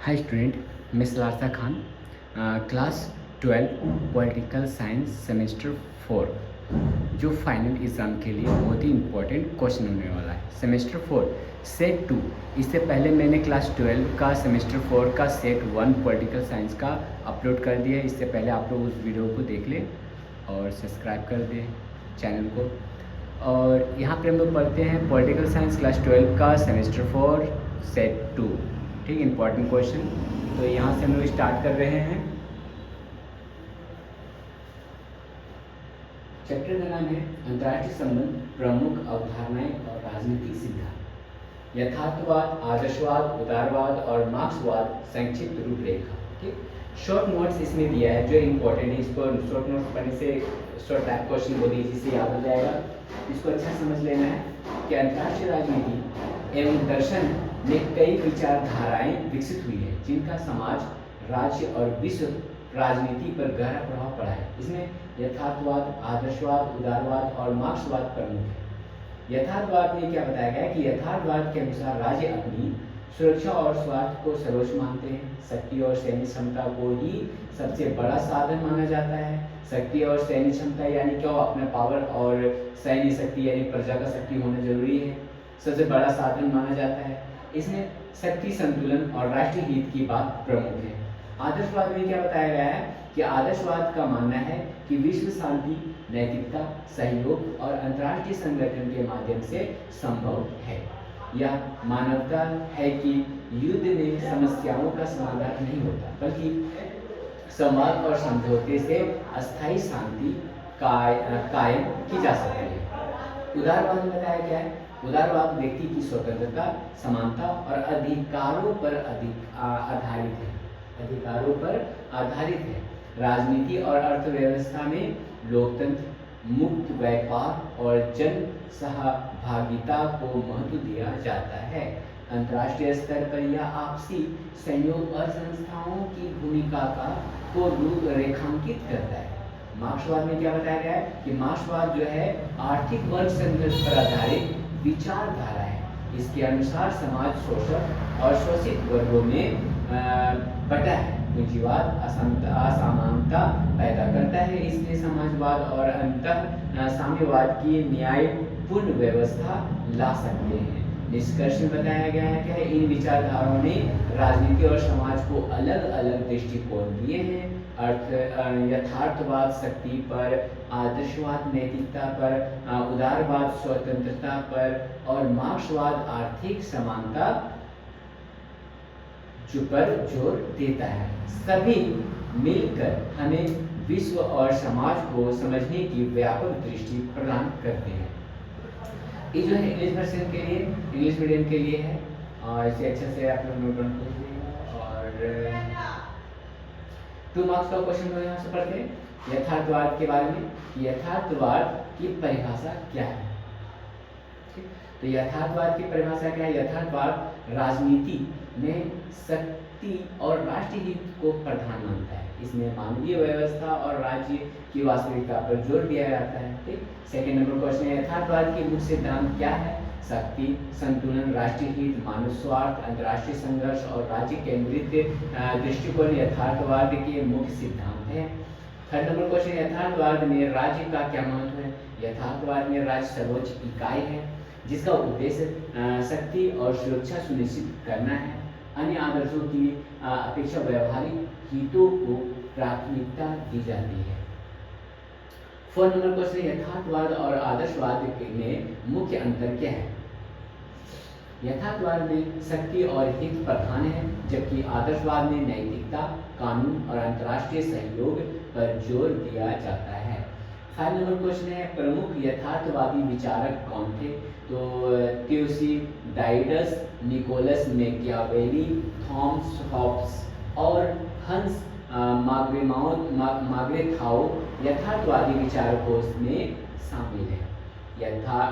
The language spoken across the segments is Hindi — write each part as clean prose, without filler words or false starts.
हाय स्टूडेंट, मैं Salarsa Khan, class 12 political science semester 4 जो फाइनल एग्ज़ाम के लिए बहुत ही इम्पोर्टेंट क्वेश्चन होने वाला है। Semester 4 set 2। इससे पहले मैंने क्लास 12 का सेमेस्टर 4 का सेट 1 पॉलिटिकल साइंस का अपलोड कर दिया है। इससे पहले आप लोग उस वीडियो को देख लें और सब्सक्राइब कर दें चैनल को। और यहाँ पर हम लोग पढ़ते हैं पॉलिटिकल साइंस क्लास 12 का सेमेस्टर 4 सेट 2। ठीक, इम्पॉर्टेंट क्वेश्चन। तो यहाँ से हम लोग स्टार्ट कर रहे हैं। चैप्टर का नाम है अंतर्राष्ट्रीय संबंध, प्रमुख अवधारणाएं और राजनीतिक सिद्धांत, यथार्थवाद, आदर्शवाद, उदारवाद और मार्क्सवाद, संक्षिप्त रूपरेखा। ठीक, शॉर्ट नोट्स इसमें दिया है जो इम्पोर्टेंट है। इसको शॉर्ट नोट्स पढ़ने से शॉर्ट टाइप क्वेश्चन बहुत ईजी से याद हो जाएगा। इसको अच्छा समझ लेना है कि अंतर्राष्ट्रीय राजनीति एवं दर्शन में कई विचारधाराएं विकसित हुई है जिनका समाज, राज्य और विश्व राजनीति पर गहरा प्रभाव पड़ा है। इसमें यथार्थवाद, आदर्शवाद, उदारवाद और मार्क्सवाद प्रमुख है। यथार्थवाद में क्या बताया गया है कि यथार्थवाद के अनुसार राज्य अपनी सुरक्षा और स्वार्थ को सर्वोच्च मानते हैं। शक्ति और सैन्य क्षमता को ही सबसे बड़ा साधन माना जाता है। शक्ति और सैन्य क्षमता यानी क्या, अपना पावर और सैन्य शक्ति यानी प्रजा का शक्ति होना जरूरी है, सबसे बड़ा साधन माना जाता है। इसमें शक्ति संतुलन और राष्ट्रीय हित की बात प्रमुख है। आदर्शवाद में क्या बताया गया है कि आदर्शवाद का मानना है कि विश्व शांति, नैतिकता, सहयोग और अंतर्राष्ट्रीय संगठन के माध्यम से संभव है। यह मानवता है कि युद्ध में समस्याओं का समाधान नहीं होता, बल्कि संवाद और समझौते से अस्थायी शांति कायम की जा सकती है। उदारवाद में बताया गया है, उदारवाद व्यक्ति की स्वतंत्रता, समानता और अधिकारों पर आधारित है। राजनीति और अर्थव्यवस्था में लोकतंत्र, मुक्त व्यापार और जन सहभागिता को महत्व दिया जाता है। अंतर्राष्ट्रीय स्तर पर यह आपसी सहयोग और संस्थाओं की भूमिका को रूपरेखांकित करता है। मार्क्सवाद में क्या बताया गया है कि मार्क्सवाद जो है आर्थिक वर्ग संघर्ष पर आधारित विचारधारा है। इसके अनुसार समाज शोषक और शोषित वर्गों में बटा है। पूंजीवाद असमानता पैदा करता है, इसलिए समाजवाद और अंतः साम्यवाद की न्यायपूर्ण व्यवस्था ला सकते हैं। निष्कर्ष में बताया गया है कि इन विचारधाराओं ने राजनीति और समाज को अलग अलग दृष्टिकोण दिए हैं। यथार्थवाद शक्ति पर, आदर्शवाद नैतिकता पर, उदारवाद स्वतंत्रता पर और मार्क्सवाद आर्थिक समानता पर जोर देता है। सभी मिलकर हमें विश्व और समाज को समझने की व्यापक दृष्टि प्रदान करते हैं। ये जो है इंग्लिश वर्जन के लिए, इंग्लिश मीडियम के लिए है और इसे अच्छे से आप लोग नोट डाउन कर लीजिएगा। और 2 मार्क्स का क्वेश्चन हम यहाँ से पढ़ते हैं यथार्थवाद के बारे में। यथार्थवाद की परिभाषा क्या है? तो यथार्थवाद की परिभाषा क्या है? यथार्थवाद राजनीति में शक्ति और राष्ट्रीय हित को प्रधान मानता है। इसमें मानवीय व्यवस्था और राज्य की वास्तविकता पर जोर दिया जाता है। ठीक, सेकंड नंबर क्वेश्चन है यथार्थवाद के मुख्य सिद्धांत क्या है? शक्ति संतुलन, राष्ट्रीय हित, मानव स्वार्थ, अंतर्राष्ट्रीय संघर्ष और राज्य केंद्रित दृष्टिकोण यथार्थवाद के मुख्य सिद्धांत है। थर्ड नंबर क्वेश्चन, यथार्थवाद में राज्य का क्या महत्व है? यथार्थवाद में राज्य सर्वोच्च इकाई है जिसका उद्देश्य शक्ति और सुरक्षा सुनिश्चित करना है। अन्य आदर्शों की अपेक्षा व्यवहारिक हितों को प्राथमिकता दी जाती है। फोर्थ नंबर क्वेश्चन, यथार्थवाद और आदर्शवाद में मुख्य अंतर क्या है? यथार्थवाद में शक्ति और हित प्रधान है, जबकि आदर्शवाद में नैतिकता, कानून और अंतर्राष्ट्रीय सहयोग पर जोर दिया जाता है। 5 नंबर क्वेश्चन है प्रमुख यथार्थवादी विचारक कौन थे? तो थ्यूसिडाइडस, निकोलस मैकियावेली, थॉमस हॉब्स और हंस माग्रेथाउ यथार्थवादी विचारकों में शामिल है।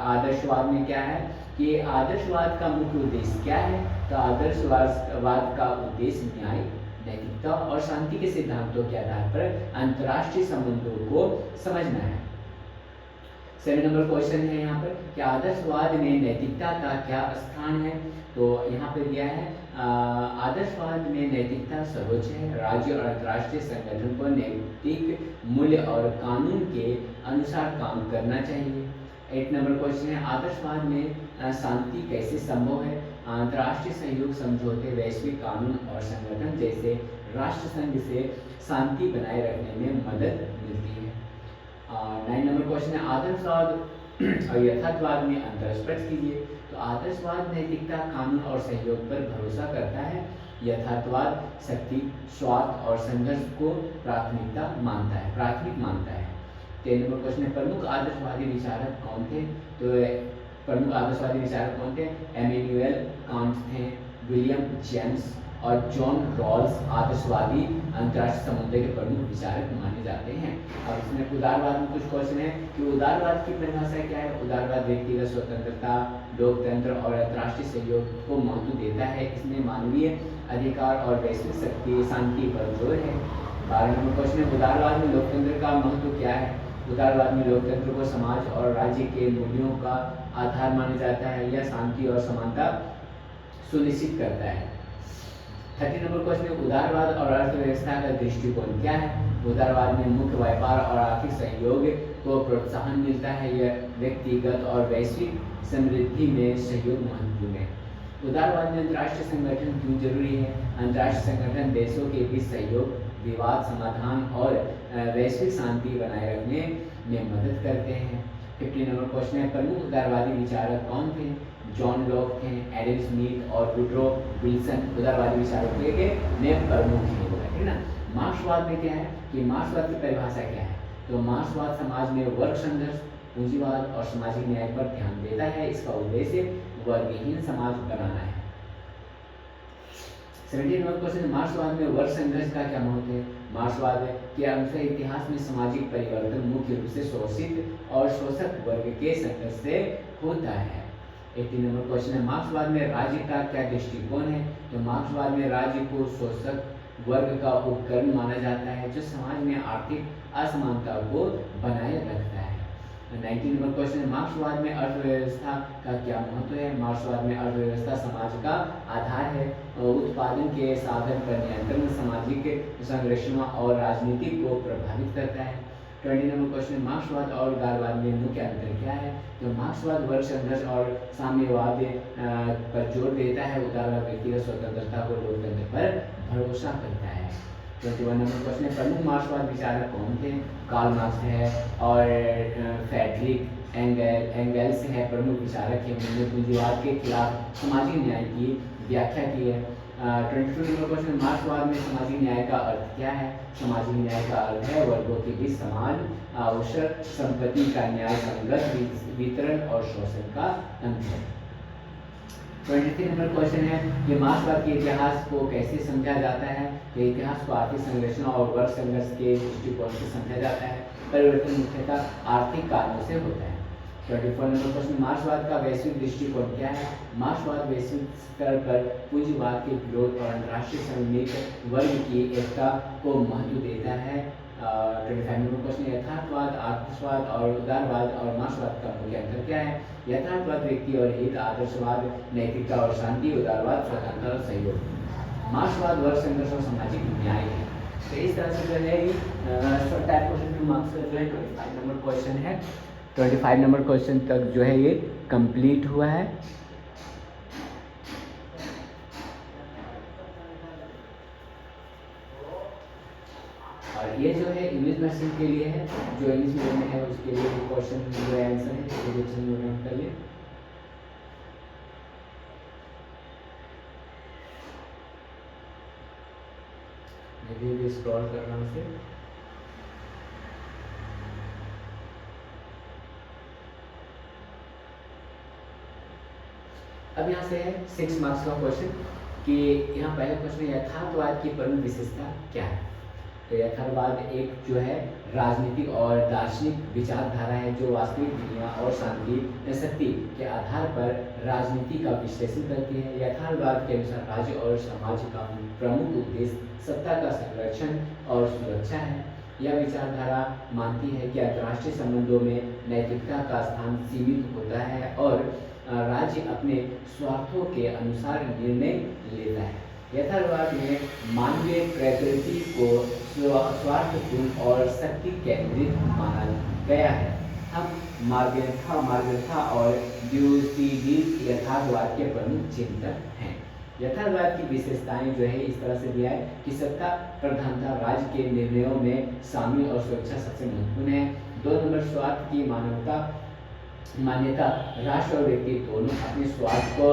आदर्शवाद में क्या है कि आदर्शवाद का मुख्य उद्देश्य क्या है? तो आदर्शवाद का उद्देश्य न्याय, नैतिकता और शांति के सिद्धांतों के आधार पर अंतर्राष्ट्रीय संबंधों को समझना है। 7 नंबर क्वेश्चन है यहाँ पर कि आदर्शवाद में नैतिकता का क्या स्थान है। तो यहाँ पे दिया है आदर्शवाद में नैतिकता सर्वोच्च है। राज्य और अंतर्राष्ट्रीय संगठन को नैतिक मूल्य और कानून के अनुसार काम करना चाहिए। 8 नंबर क्वेश्चन है आदर्शवाद में शांति कैसे संभव है। अंतर्राष्ट्रीय सहयोग समझौते वैश्विक कानून और संगठन जैसे राष्ट्र संघ से शांति बनाए रखने में मदद मिलती है। 9 नंबर क्वेश्चन है आदर्शवाद और यथार्थवाद में अंतर स्पष्ट कीजिए। तो आदर्शवाद नैतिकता कानून और सहयोग पर भरोसा करता है। यथार्थवाद शक्ति स्वार्थ और संघर्ष को प्राथमिक मानता है। 10 नंबर क्वेश्चन है प्रमुख आदर्शवादी विचारक कौन थे। तो प्रमुख आदर्शवादी विचारक कौन थे। इमैनुएल कांट थे, विलियम जेम्स और जॉन रॉल्स आदर्शवादी अंतर्राष्ट्रीय समुदाय के प्रमुख विचारक माने जाते हैं। अब इसमें उदारवाद में कुछ क्वेश्चन है कि उदारवाद की परिभाषा क्या है। उदारवाद व्यक्तिगत स्वतंत्रता, लोकतंत्र और अंतर्राष्ट्रीय सहयोग को महत्व देता है। इसमें मानवीय अधिकार और वैश्विक शक्ति शांति पर जोर है। 12 नंबर क्वेश्चन है उदारवाद में लोकतंत्र का महत्व क्या है। उदारवाद में लोकतंत्र को समाज और राज्य के मूल्यों का आधार माना जाता है। यह शांति और समानता सुनिश्चित करता है। 30 नंबर क्वेश्चन है उदारवाद और अर्थव्यवस्था का दृष्टिकोण क्या है। उदारवाद में मुख्य व्यापार और आर्थिक सहयोग को प्रोत्साहन मिलता है। यह व्यक्तिगत और वैश्विक समृद्धि में सहयोग महत्वपूर्ण है। उदारवाद में अंतर्राष्ट्रीय संगठन क्यों जरूरी है। अंतर्राष्ट्रीय संगठन देशों के बीच सहयोग, विवाद समाधान और वैश्विक शांति बनाए रखने में मदद करते हैं। 50 नंबर क्वेश्चन है प्रमुख उदारवादी विचारक कौन थे। जॉन लॉक थे, एडम स्मिथ और वुडरो विल्सन उदारवादी विचारकों के में प्रमुख हैं। ठीक है ना। मार्क्सवाद में क्या है कि मार्क्सवाद की परिभाषा क्या है। तो मार्क्सवाद समाज में वर्ग संघर्ष, पूंजीवाद और सामाजिक न्याय पर ध्यान देता है। इसका उद्देश्य वर्गहीन समाज बनाना है। 17 नंबर क्वेश्चन मार्क्सवाद में वर्ग संघर्ष का क्या महत्व है। मार्क्सवाद के अनुसार इतिहास में सामाजिक परिवर्तन मुख्य रूप से शोषित और शोषक वर्ग के संघर्ष से होता है। 18 नंबर क्वेश्चन है मार्क्सवाद में राज्य का क्या दृष्टिकोण है। तो मार्क्सवाद में राज्य को शोषक वर्ग का उपकरण माना जाता है जो समाज में आर्थिक असमानता को बनाए रखता है। 19 नंबर क्वेश्चन है मार्क्सवाद में अर्थव्यवस्था का क्या महत्व है। मार्क्सवाद में अर्थव्यवस्था समाज का आधार है। उत्पादन के साधन पर नियंत्रण सामाजिक संरचना और राजनीति को प्रभावित करता है। 20 नंबर क्वेश्चन मार्क्सवाद और उदारवाद में मुख्य अंतर क्या है। तो मार्क्सवाद वर्ग संघर्ष और साम्यवाद पर जोर देता है। उदारवाद व्यक्तिगत स्वतंत्रता को लोकतंत्र पर भरोसा करता है। 21 नंबर क्वेश्चन प्रमुख मार्क्सवाद विचारक कौन थे। कार्ल मार्क्स है और फ्रेडरिक एंगेल्स है प्रमुख विचारक है। उन्होंने पूंजीवाद के खिलाफ सामाजिक न्याय की व्याख्या की है। 22 नंबर क्वेश्चन मार्क्सवाद में सामाजिक न्याय का अर्थ क्या है। सामाजिक न्याय का अर्थ है वर्गों के बीच समान अवसर, संपत्ति का न्याय, संगत वितरण और शोषण का अंत है। 23 नंबर क्वेश्चन है कि मार्क्सवाद के इतिहास को कैसे समझा जाता है। तो इतिहास को आर्थिक संरचना और वर्ग संघर्ष के दृष्टिकोण से समझा जाता है। परिवर्तन मुख्यतः आर्थिक कारणों से होता है। 24 नंबर क्वेश्चन मार्क्सवाद का वैश्विक दृष्टिकोण क्या है। मार्क्सवाद वैश्विक स्तर पर पूंजीवाद के विरोध और अंतर्राष्ट्रीय श्रमिक वर्ग की एकता को महत्व देता है। 25 नंबर क्वेश्चन यथार्थवाद, आदर्शवाद और उदारवाद और मार्क्सवाद का मुख्य अंतर क्या है। यथार्थवाद व्यक्ति और हित, आदर्शवाद नैतिकता और शांति, उदारवाद स्वतंत्रता और सहयोग, मार्क्सवाद वर्ग संघर्ष और सामाजिक न्याय है। तो इस तरह से जो है शॉर्ट टाइप क्वेश्चन मार्क्स का जो है 25 नंबर क्वेश्चन है। 25 नंबर क्वेश्चन तक जो है ये कंप्लीट हुआ है। और ये जो है इंग्लिश वर्जन के लिए है, जो इंग्लिश मीडियम में है उसके लिए क्वेश्चन जो आंसर है क्वेश्चन नोट कर लिए। मैं भी स्क्रॉल कर रहा हूँ से। अब यहाँ से है 6 मार्क्स का क्वेश्चन कि यहाँ पहला क्वेश्चन यथार्थवाद की प्रमुख विशेषता क्या है। तो यथार्थवाद एक जो है राजनीतिक और दार्शनिक विचारधारा है जो वास्तविक दुनिया और शांति शक्ति के आधार पर राजनीति का विश्लेषण करती है। यथार्थवाद के अनुसार राज्य और समाज का प्रमुख उद्देश्य सत्ता का संरक्षण और सुरक्षा है। यह विचारधारा मानती है कि अंतर्राष्ट्रीय संबंधों में नैतिकता का स्थान सीमित होता है और राज्य अपने स्वार्थों के अनुसार निर्णय लेता है। यथार्थवाद में मानवीय प्रकृति को स्वार्थपूर्ण और शक्ति केंद्रित माना गया है। हम मार्गरेथा और ड्यूसिडीज यथार्थवाद के प्रमुख चिंतक हैं। यथार्थवाद की विशेषताएं जो है इस तरह से दिया है कि सत्ता प्रधानता राज्य के निर्णयों में शामिल और सुरक्षा सबसे महत्वपूर्ण है। 2 नंबर स्वार्थ की मान्यता राष्ट्र और व्यक्ति दोनों अपने स्वार्थ को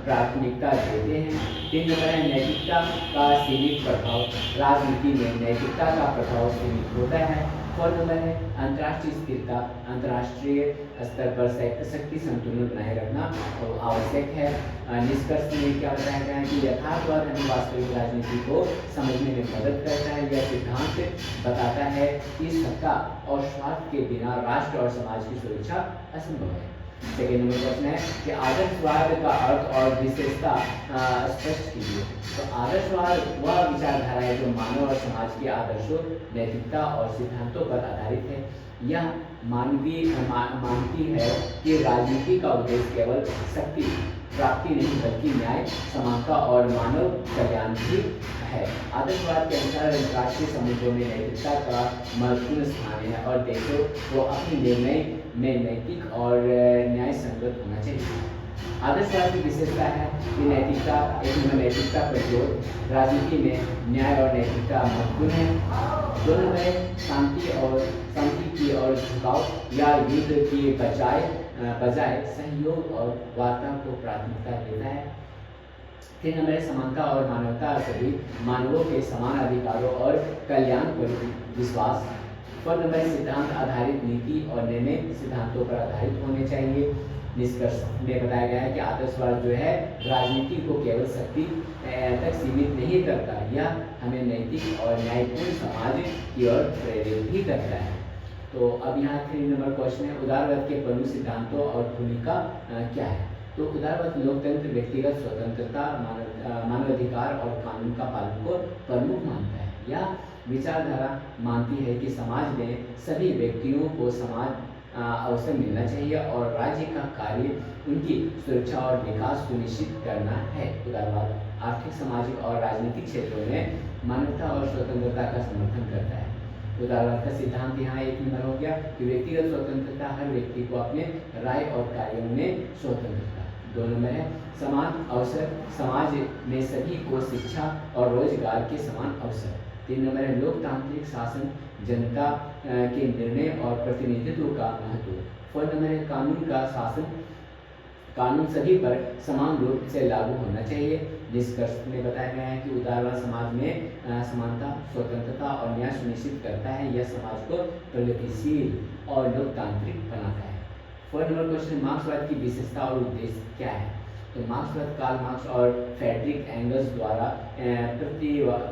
प्राथमिकता देते हैं। 3 नंबर है नैतिकता का सीमित प्रभाव, राजनीति में नैतिकता का प्रभाव सीमित होता है। 4 नंबर है अंतर्राष्ट्रीय स्थिरता, अंतर्राष्ट्रीय स्तर पर शक्ति संतुलन बनाए रखना आवश्यक है। निष्कर्ष में क्या बताया गया है कि यथार्थवाद हमें वास्तविक राजनीति को समझने में मदद करता है। यह सिद्धांत बताता है कि सत्ता और स्वार्थ के बिना राष्ट्र और समाज की सुरक्षा असंभव है। सेकेंड नंबर प्रश्न है कि आदर्शवाद का अर्थ और विशेषता स्पष्ट कीजिए। तो आदर्शवाद वह विचारधारा है जो मानव और समाज के आदर्शों, नैतिकता और सिद्धांतों पर आधारित है। यह मानती है कि राजनीति का उद्देश्य केवल शक्ति प्राप्ति नहीं बल्कि न्याय, समानता और मानव कल्याण भी है। आदर्शवाद के अनुसार अंतर्राष्ट्रीय संबंधों में नैतिकता का महत्वपूर्ण स्थान है और देशों को अपने निर्णय में नैतिक और न्याय संगत होना चाहिए। आदर्शवाद की विशेषता है कि नैतिकता प्रयोग राजनीति में न्याय और नैतिकता महत्वपूर्ण है। 2 नंबर है शांति की और झुकाव या युद्ध की बजाय सहयोग और वार्ता को प्राथमिकता देता है। 3 नंबर है समानता और मानवता, सभी मानवों के समान अधिकारों और कल्याण पर विश्वास। 4 नंबर सिद्धांत आधारित नीति और निर्णय सिद्धांतों पर आधारित होने चाहिए। निष्कर्ष में बताया गया है कि आदर्शवाद जो है राजनीति को केवल शक्ति तक सीमित नहीं करता, यह हमें नैतिक और न्यायपूर्ण समाज की ओर प्रेरित भी करता है। तो अब यहाँ 3 नंबर क्वेश्चन है, उदारवाद के प्रमुख सिद्धांतों और भूमिका क्या है। तो उदारवाद लोकतंत्र, व्यक्तिगत स्वतंत्रता, मानवाधिकार और कानून का पालन को प्रमुख मानता है। यह विचारधारा मानती है कि समाज में सभी व्यक्तियों को समान अवसर मिलना चाहिए और राज्य का कार्य उनकी सुरक्षा और विकास सुनिश्चित करना है। उदारवाद आर्थिक, सामाजिक और राजनीतिक क्षेत्रों में मानवता और स्वतंत्रता का समर्थन करता है। उदारवाद का सिद्धांत यहाँ 1 नंबर हो गया कि व्यक्तिगत स्वतंत्रता, हर व्यक्ति को अपने राय और कार्यों में स्वतंत्रता। 2 नंबर है समान अवसर, समाज में सभी को शिक्षा और रोजगार के समान अवसर। 3 नंबर है लोकतांत्रिक शासन, जनता के निर्णय और प्रतिनिधित्व का महत्व। 4 नंबर है कानून का शासन, कानून सभी पर समान रूप से लागू होना चाहिए। निष्कर्ष में बताया गया है कि उदारवाद समाज में समानता, स्वतंत्रता और न्याय सुनिश्चित करता है। यह समाज को प्रगतिशील और लोकतांत्रिक बनाता है। 4 नंबर क्वेश्चन, मार्क्सवाद की विशेषता और उद्देश्य क्या है। तो मार्क्सवाद कार्ल मार्क्स और फ्रेडरिक एंगल्स द्वारा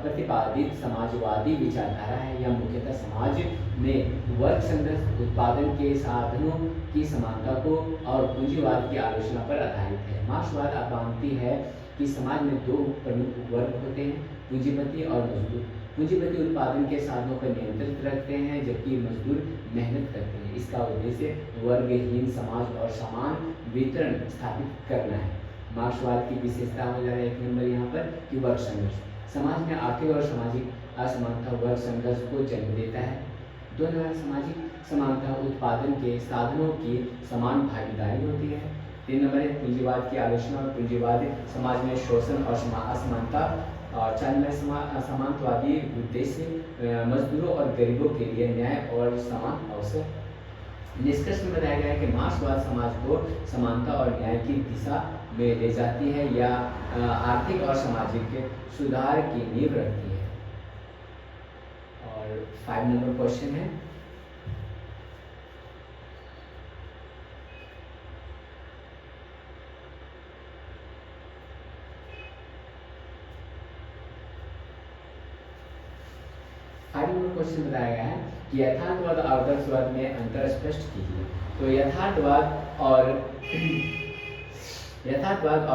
प्रतिपादित समाजवादी विचारधारा है। यह मुख्यतः समाज में वर्ग संघर्ष, उत्पादन के साधनों की समानता को और पूंजीवाद की आलोचना पर आधारित है। मार्क्सवाद मानती है कि समाज में 2 प्रमुख वर्ग होते हैं, पूंजीपति और मजदूर। पूंजीपति उत्पादन के साधनों पर नियंत्रित रखते हैं जबकि मजदूर मेहनत करते हैं। इसका उद्देश्य वर्गहीन समाज और समान वितरण स्थापित करना है। मार्क्सवाद की विशेषता हो जा रहा है 1 नंबर यहाँ पर कि वर्ग संघर्ष, समाज में आर्थिक और सामाजिक असमानता वर्ग संघर्ष को जन्म देता है। 2 नंबर सामाजिक समानता, उत्पादन के साधनों की समान भागीदारी होती है। 3 नंबर है पूंजीवाद की आलोचना और पूंजीवाद समाज में शोषण और असमानता। और 4 नंबर समानतावादी उद्देश्य मजदूरों और गरीबों के लिए न्याय और समान अवसर। निष्कर्ष में बताया गया है कि मार्क्सवाद समाज को समानता और न्याय की दिशा में ले जाती है या आर्थिक और सामाजिक सुधार की नींव रखती है। और 5 नंबर क्वेश्चन है, क्वेश्चन बताया गया है कि यथार्थवाद और आदर्शवाद में अंतर स्पष्ट कीजिए। तो यथार्थवाद और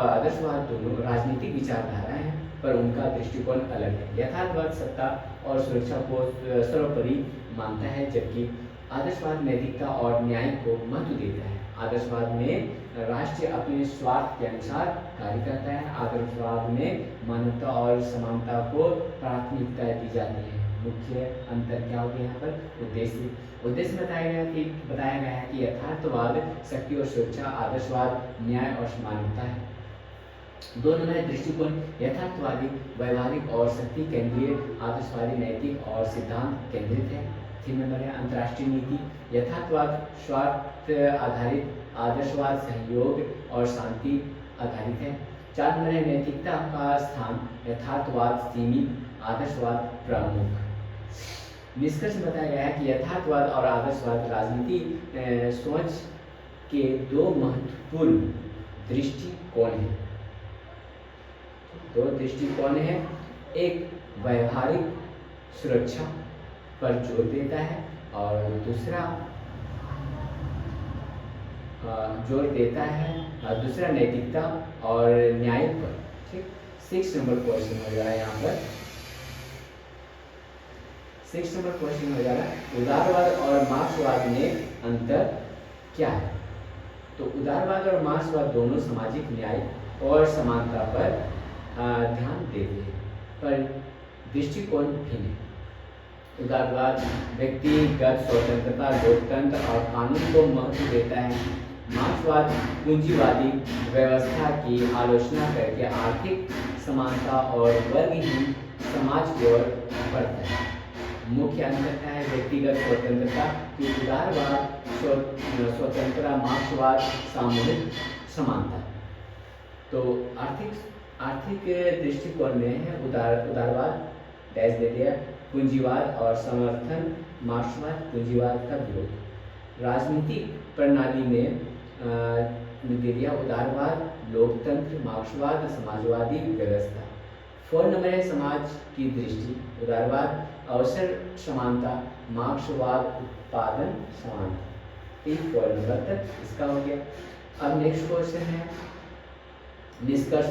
आदर्शवाद दोनों राजनीतिक विचारधाराएं हैं। पर उनका दृष्टिकोण अलग है। यथार्थवाद सत्ता और सुरक्षा को सर्वोपरि मानता है, जबकि आदर्शवाद नैतिकता और न्याय को महत्व देता है। आदर्शवाद में राष्ट्र अपने स्वार्थ के अनुसार कार्य करता है। आदर्शवाद में मानवता और समानता को प्राथमिकता दी जाती है। मुख्य अंतर क्या हो गया यहाँ पर? उद्देश्य बताया गया है कि यथार्थवाद शक्ति और सुरक्षा, आदर्शवाद न्याय और मानवता है। 2 नंबर है दृष्टिकोण। यथार्थवादी व्यवहारिक और शक्ति केंद्रीय, आदर्शवादी नैतिक और सिद्धांत केंद्रित है। 3 नंबर है अंतर्राष्ट्रीय नीति। यथार्थवाद स्वार्थ आधारित, आदर्शवाद सहयोग और शांति आधारित है। 4 नंबर है नैतिकता का स्थान। यथार्थवाद सीमित, आदर्शवाद प्रमुख। निष्कर्ष बताया गया है कि यथार्थवाद और आदर्शवाद राजनीति सोच के 2 महत्वपूर्ण दृष्टिकोण हैं। 2 दृष्टिकोण है। एक व्यवहारिक सुरक्षा पर जोर देता है और दूसरा दूसरा नैतिकता और न्याय पर। ठीक, 6 नंबर क्वेश्चन हो जा रहा है यहाँ पर। 6 नंबर क्वेश्चन हो जा रहा है उदारवाद और मार्क्सवाद में अंतर क्या है? तो उदारवाद और मार्क्सवाद दोनों सामाजिक न्याय और समानता पर ध्यान देते हैं, पर दृष्टिकोण भिन्न है। उदारवाद व्यक्तिगत स्वतंत्रता, लोकतंत्र और कानून को महत्व देता है। मार्क्सवाद पूंजीवादी व्यवस्था की आलोचना करके आर्थिक समानता और वर्गहीन समाज की ओर बढ़ता है। मुख्य अंतर क्या है? व्यक्तिगत स्वतंत्रता की उदारवाद स्वतंत्रता, मार्क्सवाद सामूहिक समानता। तो आर्थिक दृष्टिकोण में है उदारवाद डैश दे दिया, पूंजीवाद और समर्थन, मार्क्सवाद पूंजीवाद का विरोध। राजनीतिक प्रणाली में दे दिया उदारवाद लोकतंत्र, मार्क्सवाद समाजवादी व्यवस्था। 4 नंबर है समाज की दृष्टि। उदारवाद अवसर समानता, मार्क्सवाद उत्पादन समानता। 4 नंबर तक इसका हो गया। अब नेक्स्ट क्वेश्चन है निष्कर्ष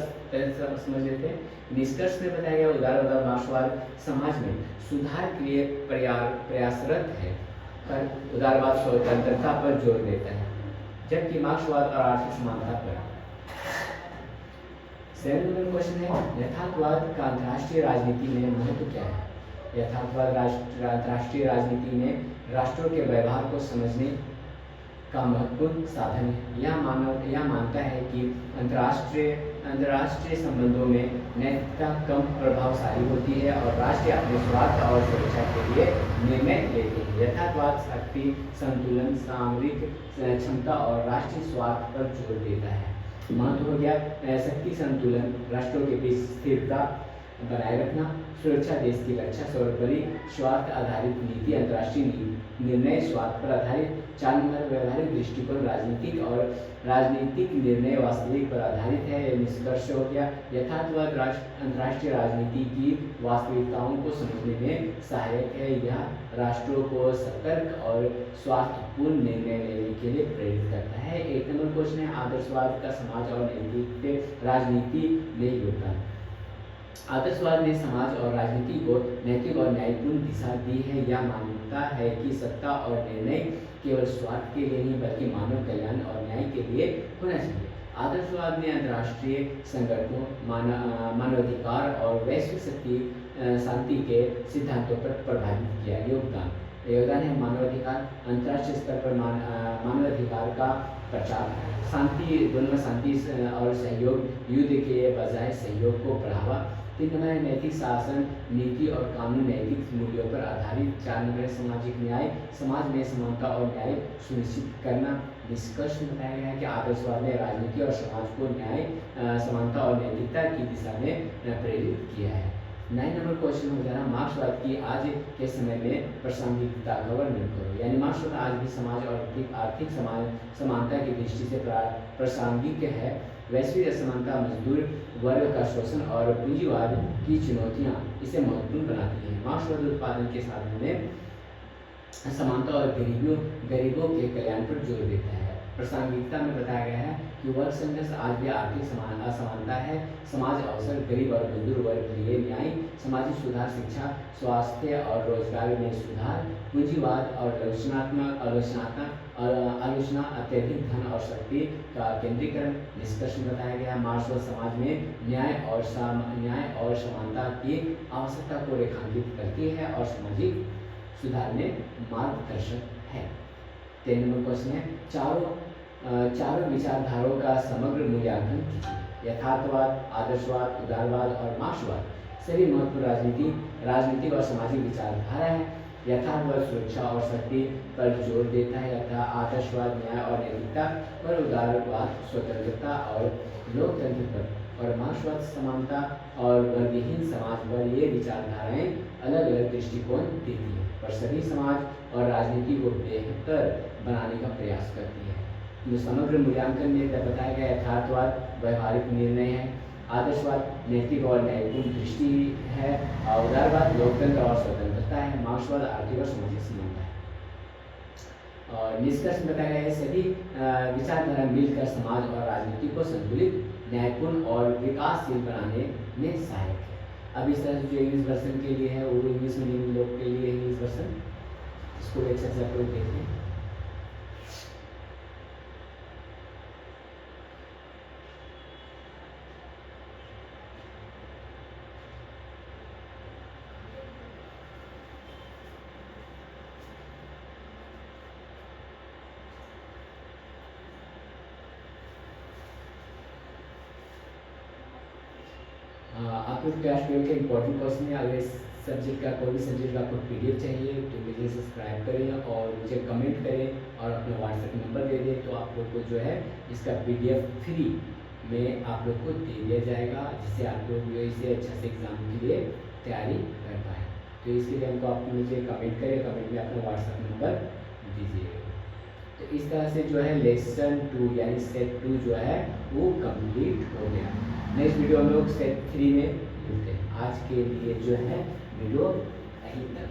समझ लेते हैं। निष्कर्ष में बताया गया उदारवाद और मार्क्सवाद समाज में सुधार के लिए प्रयासरत है, पर उदारवाद स्वतंत्रता पर जोर देता है, जबकि मार्क्सवाद और आर्थिक समानता पर। 7 नंबर क्वेश्चन है यथार्थवाद का अंतर्राष्ट्रीय राजनीति में महत्व क्या है? यथार्थवाद अंतर्राष्ट्रीय राजनीति में राष्ट्रों के व्यवहार को समझने का महत्वपूर्ण साधन है। यह मानता है कि अंतर्राष्ट्रीय संबंधों में नैतिकता कम प्रभावशाली होती है और राष्ट्र अपने स्वार्थ और सुरक्षा के लिए निर्णय लेते हैं। यथार्थवाद शक्ति संतुलन, सामरिक क्षमता और राष्ट्रीय स्वार्थ पर जोर देता है। महत्व हो गया शक्ति संतुलन, राष्ट्रों के बीच स्थिरता बनाए रखना, सुरक्षा देश की रक्षा, सर्वोपरि स्वार्थ आधारित नीति, अंतर्राष्ट्रीय निर्णय स्वार्थ पर आधारित। 4 नंबर व्यवहारिक दृष्टिकोण राजनीतिक निर्णय वास्तविक पर आधारित है। निष्कर्ष हो गया यथार्थवाद अंतर्राष्ट्रीय राजनीति की वास्तविकताओं को समझने में सहायक है। यह राष्ट्रों को सतर्क और स्वार्थपूर्ण निर्णय लेने के लिए प्रेरित करता है। 1 नंबर क्वेश्चन है आदर्शवाद का समाज और नैतिक राजनीति में योगदान। आदर्शवाद ने समाज और राजनीति को नैतिक और न्यायपूर्ण दिशा दी है। यह मानता है कि सत्ता और निर्णय केवल स्वार्थ के लिए नहीं बल्कि मानव कल्याण और न्याय के लिए होना चाहिए। आदर्शवाद ने अंतर्राष्ट्रीय संगठनों, मानवाधिकार और वैश्विक शांति के सिद्धांतों पर प्रभावित किया। योगदान है मानवाधिकार, अंतर्राष्ट्रीय स्तर पर मानवाधिकार का प्रचार, शांति दोनों शांति और सहयोग, युद्ध के बजाय सहयोग को बढ़ावा। 3 नंबर है नैतिक शासन, नीति और कानून नैतिक मूल्यों पर आधारित। 4 नंबर है सामाजिक न्याय, समाज में समानता और न्याय सुनिश्चित करना। निष्कर्ष में बताया गया है कि आदर्शवाद ने राजनीति और समाज को न्याय, समानता और नैतिकता की दिशा में प्रेरित किया है। 9 नंबर क्वेश्चन हो जाना मार्क्सवाद की आज के समय में प्रासंगिकता का वर्णन करो। यानी मार्क्सवाद आज भी समाज और आर्थिक समानता की दृष्टि से प्रासंगिक है। वैश्विक असमानता, मजदूर वर्ग का शोषण और पूंजीवाद की चुनौतियां इसे महत्वपूर्ण बनाती हैं। मार्क्सवाद उत्पादन के साधन में समानता और गरीबों के कल्याण पर जोर देता है। प्रासंगिकता में बताया गया है कि वर्ग संघर्ष आज भी आर्थिक असमानता है, समाज अवसर, गरीब और मजदूर वर्ग के लिए न्याय, सामाजिक सुधार, शिक्षा, स्वास्थ्य और रोजगार में सुधार, पूंजीवाद और आलोचना, अत्यधिक धन और शक्ति का केंद्रीकरण। निष्कर्ष में बताया गया मार्क्सवाद समाज में न्याय और समानता की आवश्यकता को रेखांकित करती है और सामाजिक सुधार में मार्गदर्शक है। 3 नंबर क्वेश्चन है, चारों विचारधाराओं का समग्र मूल्यांकन कीजिए। यथार्थवाद, आदर्शवाद, उदारवाद और मार्क्सवाद सभी महत्वपूर्ण राजनीतिक और सामाजिक विचारधारा है। यथार्थवाद सुरक्षा और शक्ति पर जोर देता है तथा आदर्शवाद न्याय और नैतिकता पर, उदारवाद स्वतंत्रता और लोकतंत्र पर और मार्क्सवाद समानता और वर्गहीन समाज पर। ये विचारधाराएं अलग अलग दृष्टिकोण देती हैं पर सभी समाज और राजनीति को बेहतर बनाने का प्रयास करती है। जो समग्र मूल्यांकन में बताया गया यथार्थवाद व्यवहारिक निर्णय है, आदर्शवाद नैतिक और न्यायपूर्ण दृष्टि है, उदारवाद लोकतंत्र और स्वतंत्रता है, मार्क्सवाद आर्थिक और सामाजिक समानता है। और निष्कर्ष में बताया गया है सभी विचारधारा मिलकर समाज और राजनीति को संतुलित, न्यायपूर्ण और विकासशील बनाने में सहायक है। अब इस तरह जो इंग्लिश वर्जन के लिए है वो इंग्लिश मीडियम लोग के लिए इंग्लिश वर्जन, इसको एक साथ आप लोग देखें। आप लोग क्लास 12 के इंपॉर्टेंट क्वेश्चन है। अगर इस सब्जेक्ट का कोई भी सब्जेक्ट का आपको पीडीएफ चाहिए तो मुझे सब्सक्राइब करें और मुझे कमेंट करें और अपना व्हाट्सएप नंबर दे दें तो आप लोग को जो है इसका पीडीएफ फ्री में आप लोग को दे दिया जाएगा, जिससे आप लोग जो इसे अच्छा से एग्जाम के लिए तैयारी कर पाएँ। तो इसके लिए हमको आप मुझे कमेंट करें, कमेंट में अपना व्हाट्सएप नंबर दीजिएगा। तो इस तरह से जो है लेसन 2 यानी सेट 2 जो है वो कंप्लीट हो गया। नेक्स्ट वीडियो हम लोग सेट 3 में मिलते हैं। आज के लिए जो है वीडियो यहीं तक।